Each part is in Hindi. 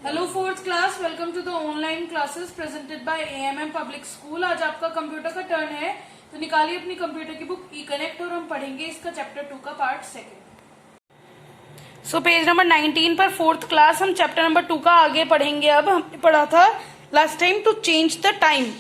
Hello fourth class, welcome to the online classes presented by AMM public school. आज आपका कंप्यूटर का टर्न है, तो निकालिए अपनी कंप्यूटर की बुक ई कनेक्ट और हम पढ़ेंगे इसका चैप्टर 2 का part second. So page number 19 पर फोर्थ क्लास हम चैप्टर नंबर 2 का आगे पढ़ेंगे। अब हमने पढ़ा था last time to change the time.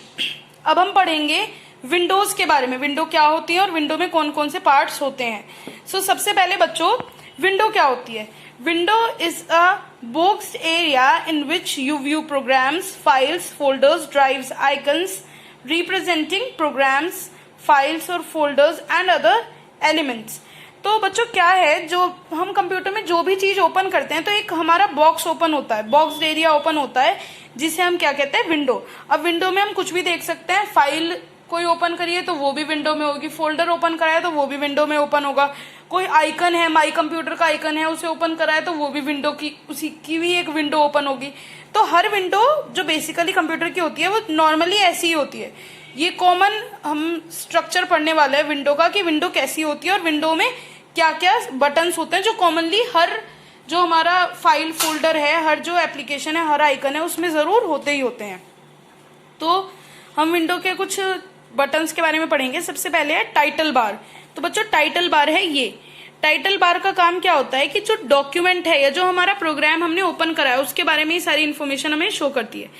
अब हम पढ़ेंगे विंडोज के बारे में, विंडो क्या होती है और विंडो में कौन कौन से पार्ट्स होते हैं। सो सबसे पहले बच्चों, विंडो क्या होती है? Window is a boxed area in which you view programs, files, folders, drives, icons representing programs, files और folders and other elements। तो बच्चों क्या है, जो हम कंप्यूटर में जो भी चीज ओपन करते हैं तो एक हमारा बॉक्स ओपन होता है, बॉक्स एरिया ओपन होता है जिसे हम क्या कहते हैं? विंडो। अब विंडो में हम कुछ भी देख सकते हैं, फाइल कोई ओपन करिए तो वो भी विंडो में होगी, फोल्डर ओपन कराए तो वो भी विंडो में ओपन होगा, कोई आइकन है, माई कंप्यूटर का आइकन है, उसे ओपन कराए तो वो भी विंडो की, उसी की भी एक विंडो ओपन होगी। तो हर विंडो जो बेसिकली कंप्यूटर की होती है वो नॉर्मली ऐसी ही होती है। ये कॉमन हम स्ट्रक्चर पढ़ने वाले हैं विंडो का, कि विंडो कैसी होती है और विंडो में क्या क्या बटन्स होते हैं जो कॉमनली हर जो हमारा फाइल फोल्डर है, हर जो एप्लीकेशन है, हर आइकन है, उसमें जरूर होते ही होते हैं। तो हम विंडो के कुछ बटन्स के बारे में पढ़ेंगे। सबसे पहले है टाइटल बार। तो बच्चों टाइटल बार है ये। टाइटल बार का काम क्या होता है कि जो डॉक्यूमेंट है या जो हमारा प्रोग्राम हमने ओपन करा है उसके बारे में ही सारी इन्फॉर्मेशन हमें शो करती है।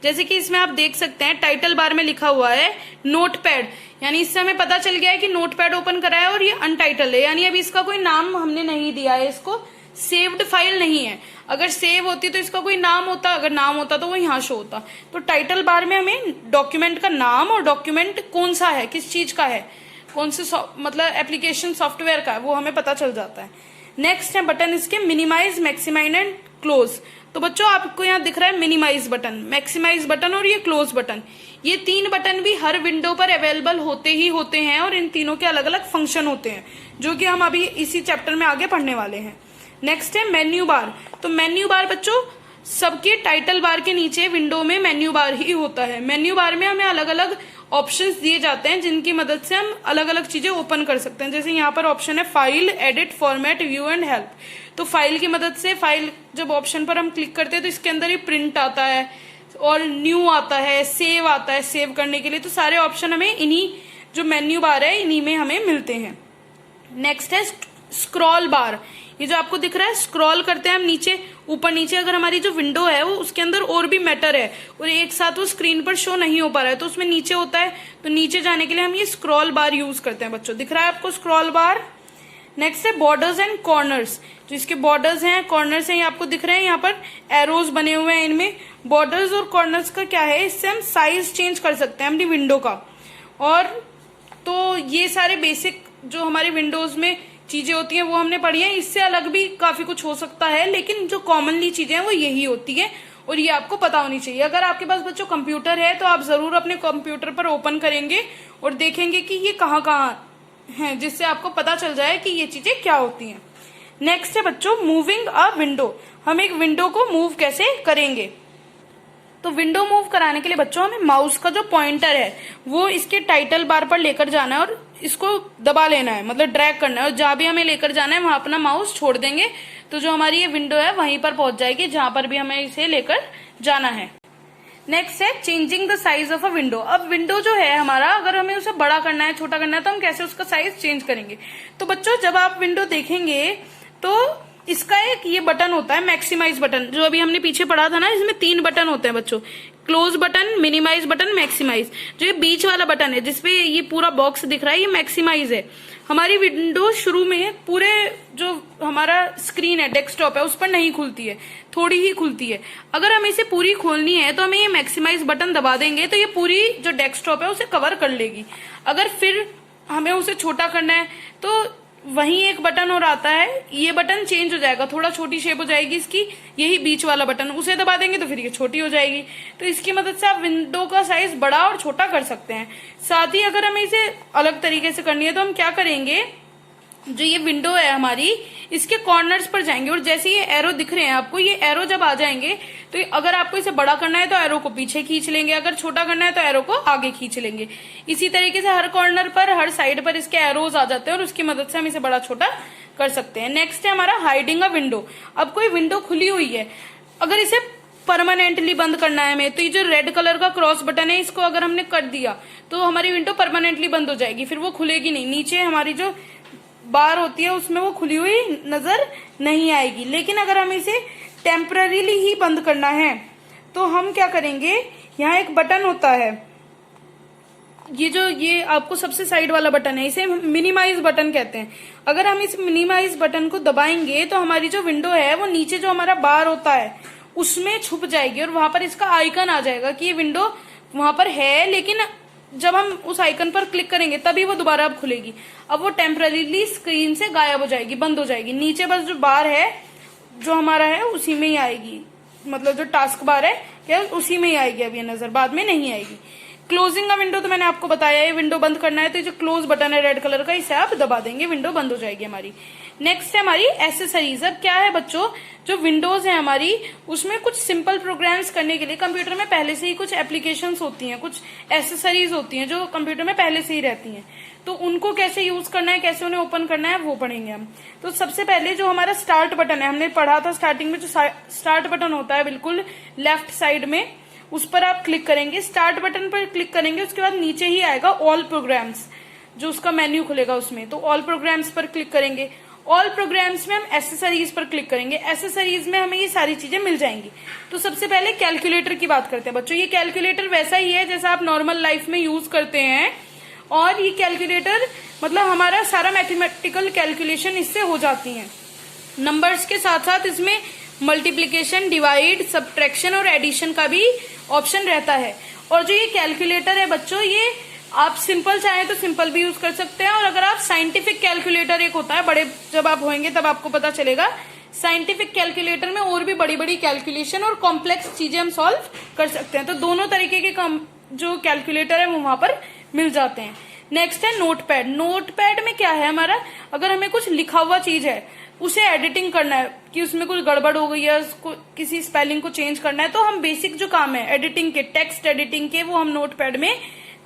जैसे कि इसमें आप देख सकते हैं टाइटल बार में लिखा हुआ है नोटपैड, यानी इससे हमें पता चल गया है कि नोटपैड ओपन करा है और ये अनटाइटल है, यानी अभी इसका कोई नाम हमने नहीं दिया है, इसको सेव्ड फाइल नहीं है। अगर सेव होती तो इसका कोई नाम होता, अगर नाम होता तो वो यहाँ शो होता। तो टाइटल बार में हमें डॉक्यूमेंट का नाम और डॉक्यूमेंट कौन सा है, किस चीज का है, कौन से मतलब एप्लीकेशन सॉफ्टवेयर का है, वो हमें पता चल जाता है। नेक्स्ट है बटन इसके मिनिमाइज, मैक्सिमाइज एंड क्लोज। तो बच्चों आपको यहाँ दिख रहा है मिनिमाइज बटन, मैक्सिमाइज बटन और ये क्लोज बटन। ये तीन बटन भी हर विंडो पर अवेलेबल होते ही होते हैं और इन तीनों के अलग अलग फंक्शन होते हैं, जो कि हम अभी इसी चैप्टर में आगे पढ़ने वाले हैं। नेक्स्ट है मेन्यू बार। तो मेन्यू बार बच्चों सबके टाइटल बार के नीचे विंडो में मेन्यू बार ही होता है। मेन्यू बार में हमें अलग अलग ऑप्शंस दिए जाते हैं जिनकी मदद से हम अलग अलग चीजें ओपन कर सकते हैं। जैसे यहाँ पर ऑप्शन है file, edit, format, view and help. तो फाइल की मदद से, फाइल जब ऑप्शन पर हम क्लिक करते हैं तो इसके अंदर ही प्रिंट आता है और न्यू आता है, सेव आता है, सेव करने के लिए। तो सारे ऑप्शन हमें इन्हीं जो मेन्यू बार है इन्हीं में हमें मिलते हैं। नेक्स्ट है स्क्रॉल बार। ये जो आपको दिख रहा है, स्क्रॉल करते हैं हम नीचे ऊपर नीचे, अगर हमारी जो विंडो है वो उसके अंदर और भी मैटर है और एक साथ वो स्क्रीन पर शो नहीं हो पा रहा है तो उसमें नीचे होता है, तो नीचे जाने के लिए हम ये स्क्रॉल बार यूज करते हैं। बच्चों दिख रहा है आपको स्क्रॉल बार। नेक्स्ट है बॉर्डर्स एंड कॉर्नर्स। जो इसके बॉर्डर्स हैं, कॉर्नर्स हैं, ये आपको दिख रहे हैं, यहाँ पर एरोज बने हुए हैं इनमें। बॉर्डर्स और कॉर्नर्स का क्या है, इससे हम साइज चेंज कर सकते हैं अपनी विंडो का। और तो ये सारे बेसिक जो हमारे विंडोज में चीजें होती हैं वो हमने पढ़ी है। इससे अलग भी काफी कुछ हो सकता है, लेकिन जो कॉमनली चीजें हैं वो यही होती है और ये आपको पता होनी चाहिए। अगर आपके पास बच्चों कंप्यूटर है तो आप जरूर अपने कंप्यूटर पर ओपन करेंगे और देखेंगे कि ये कहाँ कहाँ है, जिससे आपको पता चल जाए कि ये चीजें क्या होती हैं। नेक्स्ट है बच्चों मूविंग अ विंडो। हम एक विंडो को मूव कैसे करेंगे? तो विंडो मूव कराने के लिए बच्चों हमें माउस का जो पॉइंटर है वो इसके टाइटल बार पर लेकर जाना है और इसको दबा लेना है, मतलब ड्रैग करना है, और जहां भी हमें लेकर जाना है वहां अपना माउस छोड़ देंगे तो जो हमारी ये विंडो है वहीं पर पहुंच जाएगी जहां पर भी हमें इसे लेकर जाना है। नेक्स्ट है changing the size of a window. अब विंडो जो है हमारा, अगर हमें उसे बड़ा करना है, छोटा करना है, तो हम कैसे उसका साइज चेंज करेंगे? तो बच्चों जब आप विंडो देखेंगे तो इसका एक ये बटन होता है मैक्सिमाइज बटन, जो अभी हमने पीछे पढ़ा था ना, इसमें 3 बटन होते हैं बच्चों, close button, minimise button, maximise. जो ये बीच वाला बटन है जिसपे ये पूरा बॉक्स दिख रहा है, ये मैक्सिमाइज है। हमारी विंडो शुरू में पूरे जो हमारा स्क्रीन है, डेस्कटॉप है, उस पर नहीं खुलती है, थोड़ी ही खुलती है। अगर हमें इसे पूरी खोलनी है तो हमें ये मैक्सिमाइज बटन दबा देंगे तो ये पूरी जो डेस्कटॉप है उसे कवर कर लेगी। अगर फिर हमें उसे छोटा करना है तो वहीं एक बटन और आता है, ये बटन चेंज हो जाएगा, थोड़ा छोटी शेप हो जाएगी इसकी, यही बीच वाला बटन, उसे दबा देंगे तो फिर ये छोटी हो जाएगी। तो इसकी मदद से आप विंडो का साइज बड़ा और छोटा कर सकते हैं। साथ ही अगर हमें इसे अलग तरीके से करनी है तो हम क्या करेंगे, जो ये विंडो है हमारी, इसके कॉर्नर्स पर जाएंगे और जैसे ये एरो दिख रहे हैं आपको, ये एरो जब आ जाएंगे तो अगर आपको इसे बड़ा करना है तो एरो को पीछे खींच लेंगे, अगर छोटा करना है तो एरो को आगे खींच लेंगे। इसी तरीके से हर कॉर्नर पर, हर साइड पर इसके एरोज आ जाते हैं और उसकी मदद से हम इसे बड़ा छोटा कर सकते हैं। नेक्स्ट है हमारा हाइडिंग अ विंडो। अब कोई विंडो खुली हुई है, अगर इसे परमानेंटली बंद करना है हमें, तो ये जो रेड कलर का क्रॉस बटन है इसको अगर हमने कट दिया तो हमारी विंडो परमानेंटली बंद हो जाएगी, फिर वो खुलेगी नहीं। नीचे हमारी जो बार होती है उसमें वो खुली हुई नजर नहीं आएगी। लेकिन अगर हमें इसे टेम्पररीली ही बंद करना है तो हम क्या करेंगे, यहाँ एक बटन होता है, ये आपको सबसे साइड वाला बटन है, इसे मिनिमाइज बटन कहते हैं। अगर हम इस मिनिमाइज बटन को दबाएंगे तो हमारी जो विंडो है वो नीचे जो हमारा बार होता है उसमें छुप जाएगी और वहां पर इसका आइकन आ जाएगा कि ये विंडो वहां पर है, लेकिन जब हम उस आइकन पर क्लिक करेंगे तभी वो दोबारा अब खुलेगी। अब वो टेम्पररीली स्क्रीन से गायब हो जाएगी, बंद हो जाएगी। नीचे बस जो बार है जो हमारा है उसी में ही आएगी, मतलब जो टास्क बार है क्या उसी में ही आएगी अब ये नजर, बाद में नहीं आएगी। क्लोजिंग का विंडो तो मैंने आपको बताया है, विंडो बंद करना है तो जो क्लोज बटन है रेड कलर का इसे आप दबा देंगे, विंडो बंद हो जाएगी हमारी। नेक्स्ट है हमारी एसेसरीज। अब क्या है बच्चों, जो विंडोज है हमारी उसमें कुछ सिंपल प्रोग्राम्स करने के लिए कंप्यूटर में पहले से ही कुछ एप्लीकेशंस होती हैं, कुछ एसेसरीज होती हैं जो कंप्यूटर में पहले से ही रहती हैं। तो उनको कैसे यूज करना है, कैसे उन्हें ओपन करना है वो पढ़ेंगे हम। तो सबसे पहले जो हमारा स्टार्ट बटन है, हमने पढ़ा था स्टार्टिंग में, जो स्टार्ट बटन होता है बिल्कुल लेफ्ट साइड में, उस पर आप क्लिक करेंगे। स्टार्ट बटन पर क्लिक करेंगे उसके बाद नीचे ही आएगा ऑल प्रोग्राम्स, जो उसका मेन्यू खुलेगा उसमें, तो ऑल प्रोग्राम्स पर क्लिक करेंगे। ऑल प्रोग्राम्स में हम एसेसरीज पर क्लिक करेंगे, एसेसरीज में हमें ये सारी चीजें मिल जाएंगी। तो सबसे पहले कैलकुलेटर की बात करते हैं बच्चों। ये कैलकुलेटर वैसा ही है जैसा आप नॉर्मल लाइफ में यूज करते हैं, और ये कैलकुलेटर मतलब हमारा सारा मैथमेटिकल कैलकुलेशन इससे हो जाती है। नंबर्स के साथ साथ इसमें मल्टीप्लीकेशन, डिवाइड, सब्ट्रैक्शन और एडिशन का भी ऑप्शन रहता है। और जो ये कैलकुलेटर है बच्चों, ये आप सिंपल चाहें तो सिंपल भी यूज कर सकते हैं, और अगर आप साइंटिफिक कैलकुलेटर एक होता है, बड़े जब आप होंगे तब आपको पता चलेगा, साइंटिफिक कैलकुलेटर में और भी बड़ी बड़ी कैलकुलेशन और कॉम्प्लेक्स चीजें हम सॉल्व कर सकते हैं। तो दोनों तरीके के जो कैलकुलेटर है वो वहां पर मिल जाते हैं। नेक्स्ट है नोटपैड। नोटपैड में क्या है हमारा, अगर हमें कुछ लिखा हुआ चीज है उसे एडिटिंग करना है कि उसमें कुछ गड़बड़ हो गई है, उसको किसी स्पेलिंग को चेंज करना है, तो हम बेसिक जो काम है एडिटिंग के, टेक्स्ट एडिटिंग के, वो हम नोटपैड में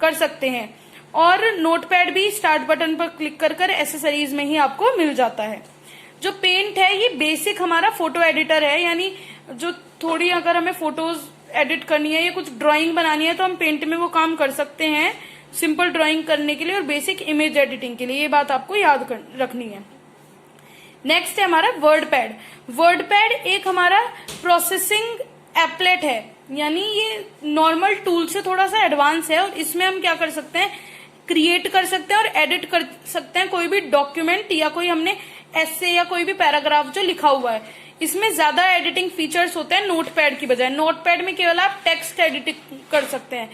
कर सकते हैं। और नोटपैड भी स्टार्ट बटन पर क्लिक कर कर एसेसरीज में ही आपको मिल जाता है। जो पेंट है ये बेसिक हमारा फोटो एडिटर है, यानी जो थोड़ी अगर हमें फोटोज एडिट करनी है या कुछ ड्राइंग बनानी है तो हम पेंट में वो काम कर सकते हैं, सिंपल ड्राइंग करने के लिए और बेसिक इमेज एडिटिंग के लिए, ये बात आपको याद रखनी है। नेक्स्ट है हमारा वर्ड पैड। वर्ड पैड एक हमारा प्रोसेसिंग एपलेट है, यानी ये नॉर्मल टूल से थोड़ा सा एडवांस है, और इसमें हम क्या कर सकते हैं, क्रिएट कर सकते हैं और एडिट कर सकते हैं कोई भी डॉक्यूमेंट या कोई हमने एसे या कोई भी पैराग्राफ जो लिखा हुआ है। इसमें ज्यादा एडिटिंग फीचर्स होते हैं नोटपैड की बजाय। नोटपैड में केवल आप टेक्स्ट एडिटिंग कर सकते हैं,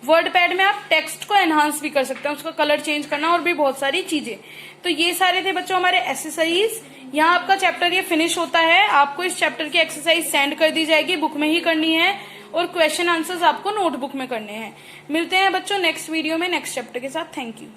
वर्ड पैड में आप टेक्स्ट को एनहांस भी कर सकते हैं, उसका कलर चेंज करना और भी बहुत सारी चीजें। तो ये सारे थे बच्चों हमारे एसेसरीज। यहाँ आपका चैप्टर ये फिनिश होता है। आपको इस चैप्टर की एक्सरसाइज सेंड कर दी जाएगी, बुक में ही करनी है, और क्वेश्चन आंसर्स आपको नोटबुक में करने हैं। मिलते हैं बच्चों नेक्स्ट वीडियो में नेक्स्ट चैप्टर के साथ। Thank you.